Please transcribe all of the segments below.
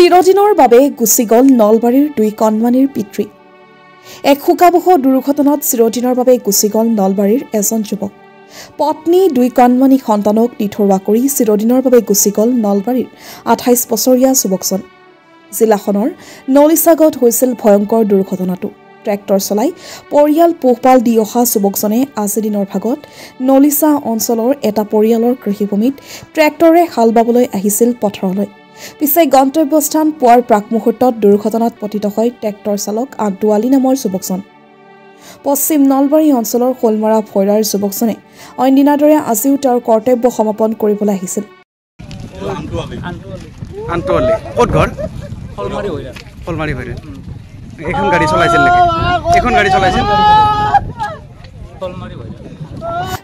চিৰদিনৰ বাবে গুচি গ'ল নলবাৰীৰ দুই কণমানিৰ পিতৃ। এক শোকাবহ দুৰ্ঘটনাত চিৰদিনৰ বাবে গুচি গ'ল নলবাৰীৰ এজন যুৱক। পত্নী দুই কণমানি সন্তানক নিথৰুৱা কৰি চিৰদিনৰ বাবে গুচি গ'ল নলবাৰীৰ ২৮ বছৰীয়া যুৱকজন। জিলাখনৰ নলিচাগত হৈছিল ভয়ংকৰ দুৰ্ঘটনাটো। ট্ৰেক্টৰ চলাই পৰিয়াল পোহপাল দি অহা যুৱকজনে আজি দিনৰ ভাগত নলিচা অঞ্চলৰ এটা পৰিয়ালৰ কৃষিভূমিত ট্ৰেক্টৰে হাল বাবলৈ আহিছিল পথাৰলৈ। পিছে গন্তব্যস্থান পোৱাৰ প্ৰাক মুহূৰ্তত দুৰ্ঘটনাত পতিত হয় ট্ৰেক্টৰ চালক আব্দু আলী নামৰ যুৱকজন। পশ্চিম নলবাৰী অঞ্চলৰ শোলমৰা ভৈৰাৰ যুৱকজনে অইন দিনাৰ দৰে আজিও তেওঁৰ কৰ্তব্য সমাপন কৰিবলৈ আহিছিল।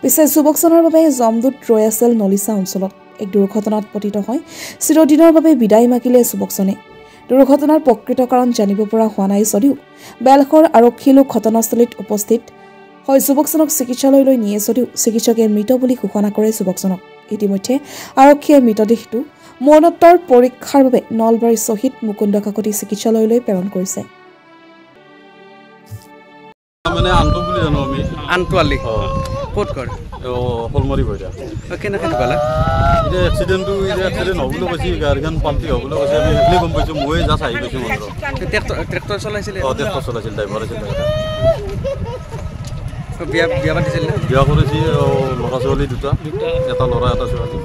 পিছে যুৱকজনৰ বাবে জমদূত ৰৈ আছিল নলিচা অঞ্চলত। এক দুৰ্ঘটনাত পতিত হয় চিৰদিনৰ বাবে বিদায় মাগিলে যুৱকজনে। দুৰ্ঘটনাৰ প্ৰকৃত কাৰণ জানিব পৰা হোৱা নাই যদিও বেলখৰ আৰক্ষী লোক ঘটনাস্থলীত উপস্থিত হয় যুৱকজনক চিকিৎসালয়লৈ নিয়ে যদিও চিকিৎসকে মৃত বুলি ঘোষণা কৰে যুৱকজনক। ইতিমধ্যে আৰক্ষীয়ে মৃতদেহটো মৰণোত্তৰ পৰীক্ষাৰ বাবে নলবাৰী শ্বহীদ মুকুন্দ কাকতি চিকিৎসালয়লৈ প্ৰেৰণ কৰিছে। শোলমাৰী ভৈৰা কেনেকৈ ঢুকালে? এতিয়া এক্সিডেণ্টটো হ'বলৈ কৈছে, গাড়ীখন পাল্টি হ'বলৈ কৈছে। আমি সেইখিনি গম পাইছোঁ, ময়ে জাষ্ট আহি পাইছোঁ মাত্ৰ। ট্ৰেক্টৰ চলাইছিলে? ট্ৰেক্টৰ চলাইছিল, ড্ৰাইভাৰ আছিল। বিয়া পাতিছিল? বিয়া কৰিছে, ল'ৰা ছোৱালী দুটা, এটা ল'ৰা এটা ছোৱালী।